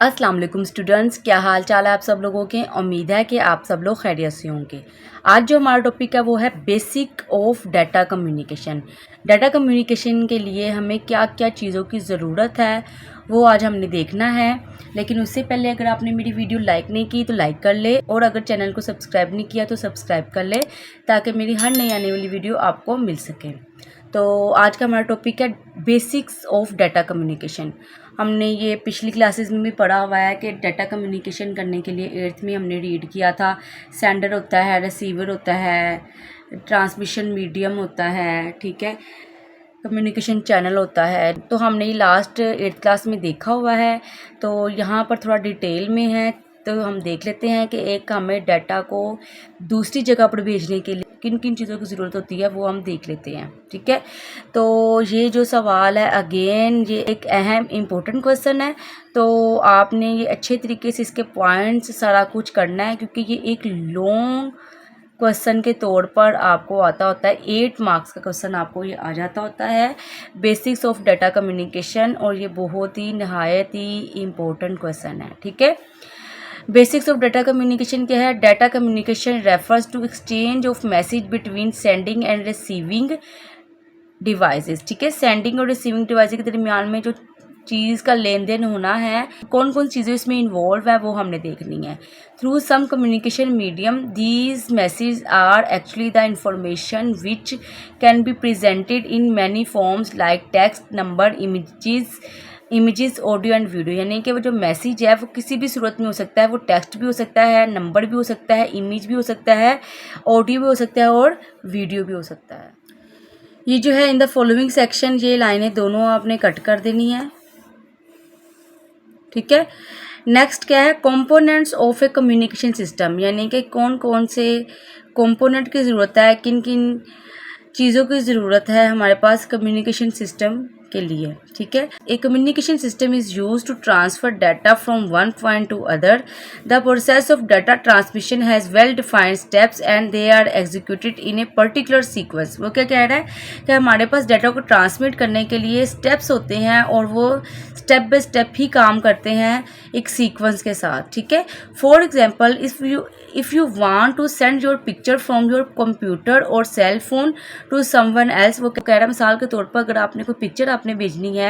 अस्सलाम वालेकुम स्टूडेंट्स, क्या हाल चाल है आप सब लोगों के। उम्मीद है कि आप सब लोग खैरियत से होंगे। आज जो हमारा टॉपिक है वो है basic of data communication. Data communication के लिए हमें क्या क्या चीज़ों की ज़रूरत है वो आज हमने देखना है। लेकिन उससे पहले अगर आपने मेरी वीडियो लाइक नहीं की तो लाइक कर ले, और अगर चैनल को सब्सक्राइब नहीं किया तो सब्सक्राइब कर ले, ताकि मेरी हर नई आने वाली वीडियो आपको मिल सके। तो आज का हमारा टॉपिक है बेसिक्स ऑफ डाटा कम्युनिकेशन। हमने ये पिछली क्लासेस में भी पढ़ा हुआ है कि डाटा कम्युनिकेशन करने के लिए 8th में हमने रीड किया था। सेंडर होता है, रिसीवर होता है, ट्रांसमिशन मीडियम होता है, ठीक है, कम्युनिकेशन चैनल होता है। तो हमने ये लास्ट 8th क्लास में देखा हुआ है। तो यहाँ पर थोड़ा डिटेल में है, तो हम देख लेते हैं कि एक हमें डाटा को दूसरी जगह पर भेजने के लिए किन किन चीज़ों की ज़रूरत होती है वो हम देख लेते हैं, ठीक है। तो ये जो सवाल है अगेन ये एक अहम इम्पोर्टेंट क्वेश्चन है। तो आपने ये अच्छे तरीके से इसके पॉइंट्स सारा कुछ करना है, क्योंकि ये एक लॉन्ग क्वेश्चन के तौर पर आपको आता होता है। 8 मार्क्स का क्वेश्चन आपको ये आ जाता होता है, बेसिक्स ऑफ डाटा कम्युनिकेशन, और ये बहुत ही नहायत ही इम्पोर्टेंट क्वेश्चन है, ठीक है। बेसिक्स ऑफ डाटा कम्युनिकेशन क्या है? Data communication refers to exchange of message between sending and receiving devices, ठीक है। सेंडिंग और रिसीविंग डिवाइस के दरमियान में जो चीज़ का लेन देन होना है, कौन कौन चीज़ें इसमें इन्वॉल्व है वो हमने देखनी है। Through some communication medium these message are actually the information which can be presented in many forms like text, number, images, audio and video. यानी कि वो जो मैसेज है वो किसी भी सूरत में हो सकता है। वो टेक्स्ट भी हो सकता है, नंबर भी हो सकता है, इमेज भी हो सकता है, ऑडियो भी हो सकता है और वीडियो भी हो सकता है। ये जो है इन द फॉलोइंग सेक्शन, ये लाइनें दोनों आपने कट कर देनी है, ठीक है। नेक्स्ट क्या है? Components of a communication system, यानी कि कौन कौन से कंपोनेंट की ज़रूरत है, किन किन चीज़ों की ज़रूरत है हमारे पास कम्युनिकेशन सिस्टम के लिए, ठीक है। A communication system is use to transfer data from one point to other. The process of data transmission has well defined steps and they are executed in a particular sequence. वो क्या कह रहा है कि हमारे पास डाटा को transmit करने के लिए स्टेप्स होते हैं, और वो स्टेप बाय स्टेप ही काम करते हैं एक सीक्वेंस के साथ, ठीक है। For example, if you want to send your picture from your computer or cell phone to someone else, वो कह रहा है मिसाल के तौर पर अगर आपने कोई पिक्चर आपने भेजनी है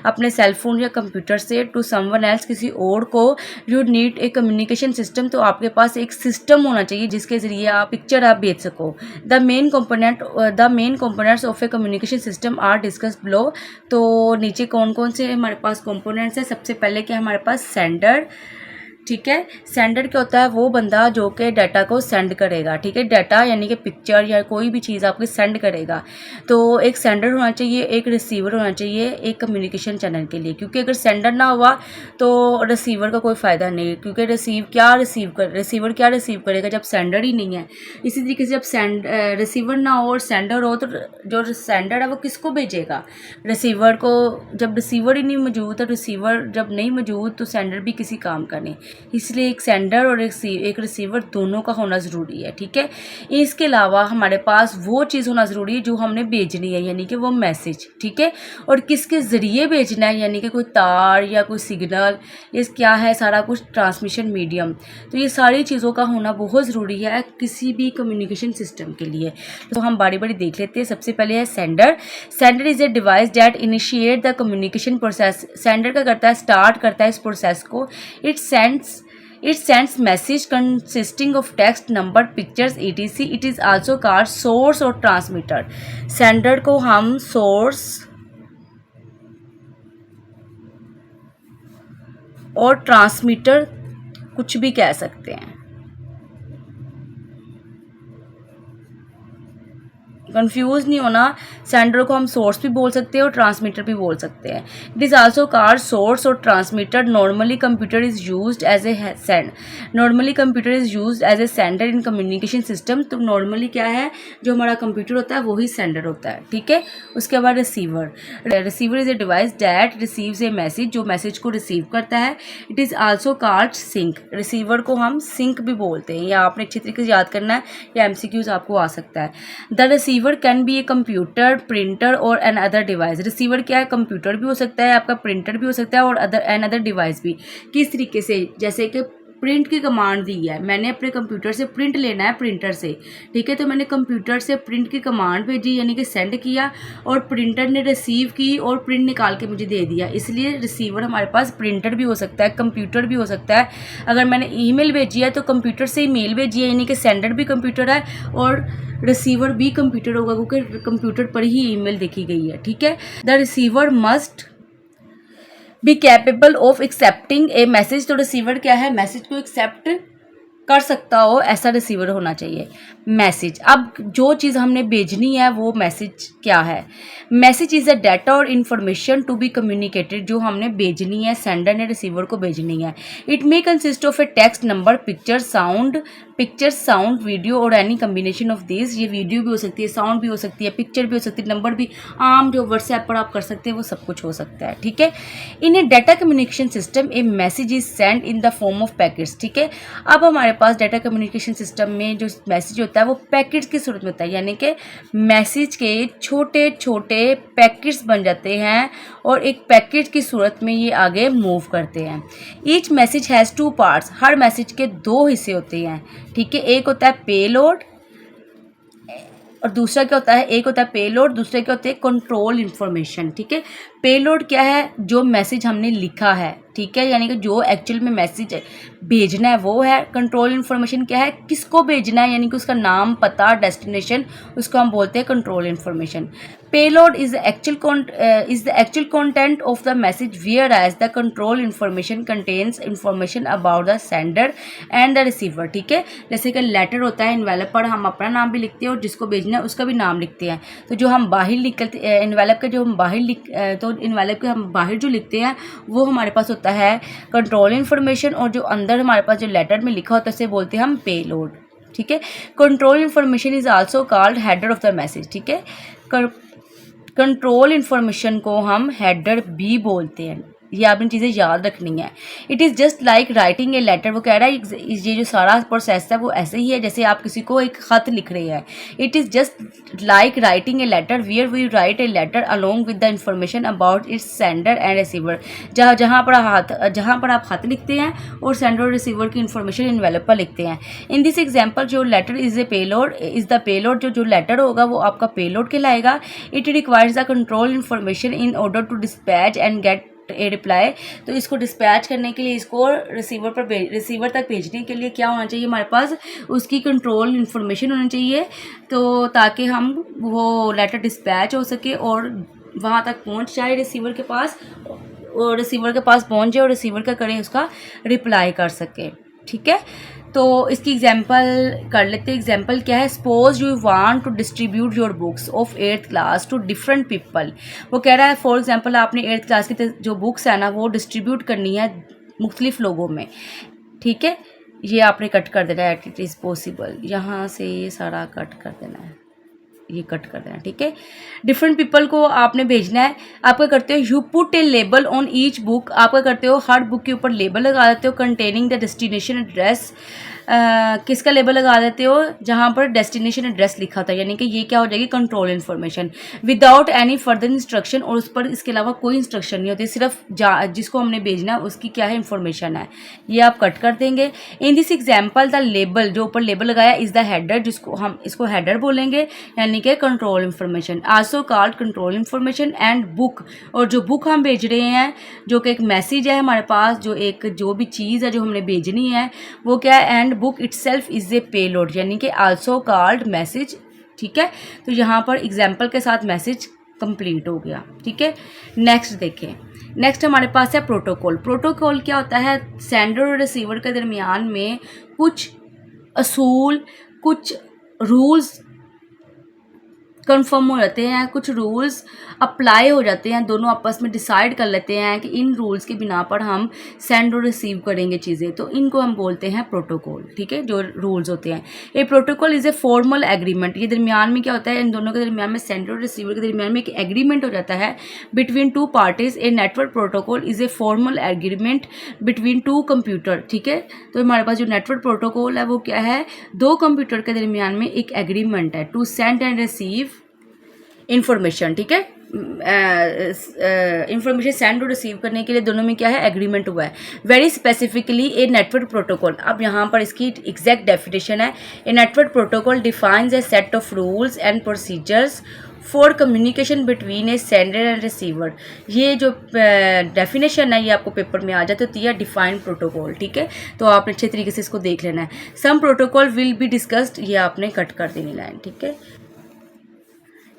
अपने सेल फोन या कंप्यूटर से टू समवन एल्स, किसी और को, you need a communication system. तो आपके पास एक सिस्टम होना चाहिए जिसके ज़रिए आप पिक्चर आप भेज सको। The main components of a communication system are discuss below. तो नीचे कौन कौन से हमारे पास कंपोनेंट्स हैं? सबसे पहले क्या हमारे पास सेंडर, ठीक है। सेंडर क्या होता है? वो बंदा जो कि डाटा को सेंड करेगा, ठीक है। डाटा यानी कि पिक्चर या कोई भी चीज़ आपकी सेंड करेगा। तो एक सेंडर होना चाहिए, एक रिसीवर होना चाहिए एक कम्युनिकेशन चैनल के लिए, क्योंकि अगर सेंडर ना हुआ तो रिसीवर का कोई फ़ायदा नहीं, क्योंकि रिसीवर क्या रिसीव करेगा जब सेंडर ही नहीं है। इसी तरीके से जब रिसीवर ना हो और सेंडर हो तो जो सेंडर है वो किसको भेजेगा? रिसीवर को। जब रिसीवर ही नहीं मौजूद है, रिसीवर जब नहीं मौजूद तो सेंडर भी किसी काम का नहीं। इसलिए एक सेंडर और एक रिसीवर दोनों का होना ज़रूरी है, ठीक है। इसके अलावा हमारे पास वो चीज़ होना ज़रूरी है जो हमने भेजनी है, यानी कि वो मैसेज, ठीक है। और किसके ज़रिए भेजना है, यानी कि कोई तार या कोई सिग्नल, ये क्या है सारा कुछ ट्रांसमिशन मीडियम। तो ये सारी चीज़ों का होना बहुत ज़रूरी है किसी भी कम्युनिकेशन सिस्टम के लिए। तो हम बारी बारी देख लेते हैं। सबसे पहले है sender. Sender is a device that initiate the communication process. Sender क्या करता है? स्टार्ट करता है इस प्रोसेस को। It sends message consisting of text, number, pictures, etc. It is also called source और transmitter. Sender को हम source और transmitter कुछ भी कह सकते हैं। कंफ्यूज नहीं होना, सेंडर को हम सोर्स भी बोल सकते हैं और ट्रांसमीटर भी बोल सकते हैं। It is also called source or transmitter. Normally computer is used as a sender in communication system. तो नॉर्मली क्या है, जो हमारा कंप्यूटर होता है वही सेंडर होता है, ठीक है। उसके बाद receiver is a device that receives a message, जो मैसेज को रिसीव करता है। It is also called sink. Receiver को हम सिंक भी बोलते हैं, या आपने अच्छी तरीके से याद करना है, या MCQs आपको आ सकता है। The receiver receiver can be a computer, printer और एन अदर डिवाइस। रिसीवर क्या है, कंप्यूटर भी हो सकता है, आपका प्रिंटर भी हो सकता है और एन अदर डिवाइस भी। किस तरीके से, जैसे कि प्रिंट की कमांड दी है, मैंने अपने कंप्यूटर से प्रिंट लेना है प्रिंटर से, ठीक है, तो मैंने कंप्यूटर से प्रिंट की कमांड भेजी यानी कि सेंड किया और प्रिंटर ने रिसीव की और प्रिंट निकाल के मुझे दे दिया। इसलिए रिसीवर हमारे पास प्रिंटर भी हो सकता है, कंप्यूटर भी हो सकता है। अगर मैंने ईमेल भेजी है तो कंप्यूटर से ईमेल भेजी है यानी कि सेंडर भी कंप्यूटर है और रिसीवर भी कंप्यूटर होगा क्योंकि कंप्यूटर पर ही ईमेल देखी गई है, ठीक है। The receiver must be capable of accepting A message. तो रिसीवर क्या है, मैसेज को एक्सेप्ट कर सकता हो, ऐसा रिसीवर होना चाहिए। मैसेज, अब जो चीज़ हमने भेजनी है वो मैसेज क्या है। मैसेज इज़ अ डाटा और इन्फॉर्मेशन टू बी कम्युनिकेटेड, जो हमने भेजनी है, सेंडर ने रिसीवर को भेजनी है। It may consist of A text, number, picture, sound, video और एनी कम्बिनेशन ऑफ दिस। ये वीडियो भी हो सकती है, साउंड भी हो सकती है, पिक्चर भी हो सकती है, नंबर भी, आम जो व्हाट्सएप पर आप कर सकते हैं वो सब कुछ हो सकता है, ठीक है। In a data communication system a message is send in the form of packets, ठीक है। अब हमारे पास डाटा कम्युनिकेशन सिस्टम में जो मैसेज होता है वो पैकेट्स की सूरत में होता है, यानी कि मैसेज के छोटे छोटे पैकेट्स बन जाते हैं और एक पैकेट की सूरत में ये आगे मूव करते हैं। Each message has 2 parts, her message के 2 हिस्से होते हैं, ठीक है। एक होता है पेलोड और दूसरा क्या होता है, एक होता है पेलोड, दूसरे क्या होते हैं कंट्रोल इन्फॉर्मेशन, ठीक है। पेलोड क्या है, जो मैसेज हमने लिखा है, ठीक है, यानी कि जो एक्चुअल में मैसेज भेजना है वो है। कंट्रोल इन्फॉर्मेशन क्या है, किसको भेजना है, यानी कि उसका नाम, पता, डेस्टिनेशन, उसको हम बोलते हैं control information. Payload is the actual content of the message whereas the control information contains information about the sender and the receiver, ठीक है। जैसे कि लेटर होता है, इन्वेलप पर हम अपना नाम भी लिखते हैं और जिसको भेजना है उसका भी नाम लिखते हैं। तो जो हम बाहर लिखते इन्वेलप के, जो हम बाहर तो इन्वेलप के हम बाहर जो लिखते हैं वो हमारे पास होता है कंट्रोल इन्फॉर्मेशन, और जो अंदर हमारे पास जो लेटर में लिखा होता है उसे बोलते हैं हम पेलोड, ठीक है। Control information is also called header of the message, ठीक है। कंट्रोल इन्फॉर्मेशन को हम हेडर भी बोलते हैं, ये आपने चीज़ें याद रखनी है। It is just like writing a letter, वो कह रहा है ये जो सारा प्रोसेस है वो ऐसे ही है जैसे आप किसी को एक ख़त लिख रहे हैं। It is just like writing a letter where we write a letter along with the information about its sender and receiver. जहाँ पर आप खत लिखते हैं और सेंडर और रिसीवर की इन्फॉर्मेशन इन्वेलप पर लिखते हैं। इन दिस एग्जाम्पल जो लेटर इज़ द पेलोड, जो लेटर होगा वो आपका पेलोड कहलाएगा। It requires the control information in order to dispatch and get a reply. तो इसको डिस्पैच करने के लिए, इसको रिसीवर तक भेजने के लिए क्या होना चाहिए, हमारे पास उसकी कंट्रोल इन्फॉर्मेशन होनी चाहिए, तो ताकि हम वो लेटर डिस्पैच हो सके और वहाँ तक पहुँच जाए रिसीवर के पास, और रिसीवर के पास पहुँच जाए और रिसीवर का करें उसका रिप्लाई कर सके, ठीक है। तो इसकी एग्जांपल कर लेते हैं। एग्जांपल क्या है, suppose you want to distribute your books of 8th class to different people. वो कह रहा है फॉर एग्जांपल आपने 8th क्लास की जो बुक्स है ना वो डिस्ट्रीब्यूट करनी है मुख्तलिफ लोगों में, ठीक है। ये आपने कट कर देना है, इट इज़ पॉसिबल, यहाँ से ये सारा कट कर देना है, ये कट कर देना, ठीक है। डिफरेंट पीपल को आपने भेजना है। आप क्या करते हो, you put A label on each book, आप क्या करते हो हर बुक के ऊपर लेबल लगा देते हो कंटेनिंग द डेस्टिनेशन एड्रेस। किसका लेबल लगा देते हो, जहाँ पर डेस्टिनेशन एड्रेस लिखा था, यानी कि ये क्या हो जाएगी control information without any further instruction, और उस पर इसके अलावा कोई इंस्ट्रक्शन नहीं होती, सिर्फ जिसको हमने भेजना है उसकी क्या है इंफॉर्मेशन है, ये आप कट कर देंगे। इन दिस एग्जाम्पल द लेबल, जो ऊपर लेबल लगाया इज़ द हेडर, जिसको हम इसको हेडर बोलेंगे, यानी कि control information, also called control information and book. और जो बुक हम भेज रहे हैं, जो कि एक मैसेज है हमारे पास, जो भी चीज़ है जो हमने भेजनी है वो क्या है, and book itself is a payload, यानी कि आल्सो कॉल्ड मैसेज, ठीक है। तो यहाँ पर एग्जाम्पल के साथ मैसेज कंप्लीट हो गया, ठीक है। नेक्स्ट देखें, नेक्स्ट हमारे पास है प्रोटोकॉल। प्रोटोकॉल क्या होता है, सेंडर और रिसीवर के दरमियान में कुछ असूल, कुछ रूल्स कंफर्म हो जाते हैं, कुछ रूल्स अप्लाई हो जाते हैं, दोनों आपस में डिसाइड कर लेते हैं कि इन रूल्स के बिना पर हम सेंड और रिसीव करेंगे चीज़ें, तो इनको हम बोलते हैं प्रोटोकॉल, ठीक है, जो रूल्स होते हैं। A protocol is a formal agreement, ये दरमियान में क्या होता है, इन दोनों के दरमियान में, सेंडर और रिसीवर के दरमियान में एक एग्रीमेंट हो जाता है between 2 parties. A network protocol is a formal agreement between 2 computer, ठीक है। तो हमारे पास जो नेटवर्क प्रोटोकॉल है वो क्या है, 2 कंप्यूटर के दरमियान में एक एग्रीमेंट है to send and receive information, ठीक है। इंफॉर्मेशन सेंड और रिसीव करने के लिए दोनों में क्या है, एग्रीमेंट हुआ है। Very specifically a network protocol, अब यहाँ पर इसकी एग्जैक्ट डेफिनेशन है। A network protocol defines a set of rules and procedures for communication between a sender and receiver. ये जो डेफिनेशन है ये आपको पेपर में आ जाती होती है, डिफाइंड प्रोटोकॉल, ठीक है। तो आपने अच्छे तरीके से इसको देख लेना है। सम प्रोटोकॉल विल बी डिस्कस्ड, ये आपने कट कर देनी लाइन, ठीक है।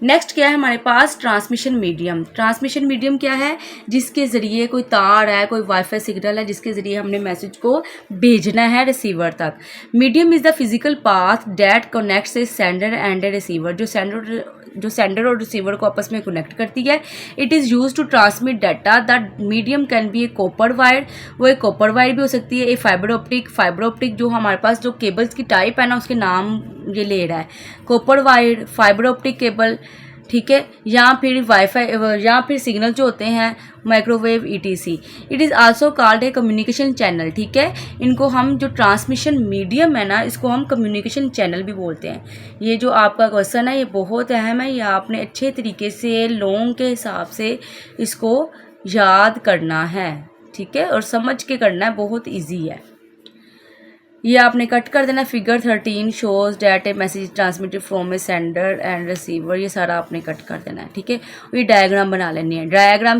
नेक्स्ट क्या है हमारे पास, ट्रांसमिशन मीडियम। ट्रांसमिशन मीडियम क्या है, जिसके ज़रिए कोई तार है, कोई वाईफाई सिग्नल है, जिसके ज़रिए हमने मैसेज को भेजना है रिसीवर तक। Medium is the physical path that connects a sender and a receiver, जो सेंडर और रिसीवर को आपस में कनेक्ट करती है। It is use to transmit data. The medium can be a copper wire, वो एक कॉपर वायर भी हो सकती है। ए फाइबर ऑप्टिक जो हमारे पास जो केबल्स की टाइप है ना, उसके नाम ये ले रहा है, copper wire, fibre optic cable, ठीक है। या फिर वाईफाई, या फिर सिग्नल जो होते हैं microwave ETC। It is also called a communication channel, ठीक है। इनको हम जो ट्रांसमिशन मीडियम है ना, इसको हम कम्युनिकेशन चैनल भी बोलते हैं। ये जो आपका क्वेश्चन है ये बहुत अहम है, ये आपने अच्छे तरीके से लॉन्ग के हिसाब से इसको याद करना है, ठीक है, और समझ के करना है, बहुत ईजी है। ये आपने कट कर देना। Figure 13 shows that A message transmitted from A sender and receiver, ये सारा आपने कट कर देना है, ठीक है। ये डायग्राम बना लेनी है। डायग्राम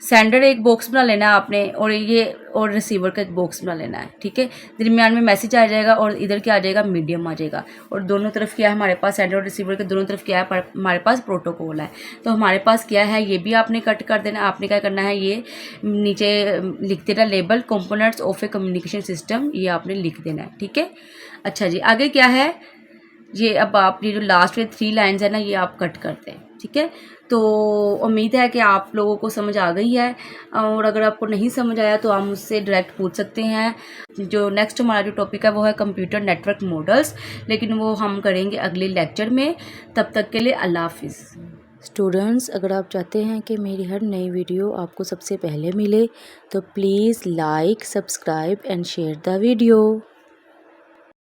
सेंडर एक बॉक्स बना लेना है आपने, और रिसीवर का एक बॉक्स बना लेना है, ठीक है। दरमियान में मैसेज आ जाएगा और इधर क्या आ जाएगा, मीडियम आ जाएगा। और दोनों तरफ क्या है हमारे पास, सेंडर और रिसीवर के दोनों तरफ क्या है, हमारे पास प्रोटोकॉल है। तो हमारे पास क्या है, ये भी आपने कट कर देना। आपने क्या करना है, ये नीचे लिख देना label components of a communication system, ये आपने लिख देना है, ठीक है। अच्छा जी, आगे क्या है, ये अब आप ये जो लास्ट में 3 लाइन्स है ना, ये आप कट करते हैं, ठीक है। तो उम्मीद है कि आप लोगों को समझ आ गई है, और अगर आपको नहीं समझ आया तो आप मुझसे डायरेक्ट पूछ सकते हैं। जो नेक्स्ट हमारा जो टॉपिक है वो है कंप्यूटर नेटवर्क मॉडल्स, लेकिन वो हम करेंगे अगले लेक्चर में। तब तक के लिए अल्लाह हाफिज़। स्टूडेंट्स, अगर आप चाहते हैं कि मेरी हर नई वीडियो आपको सबसे पहले मिले तो please like, subscribe and share the video.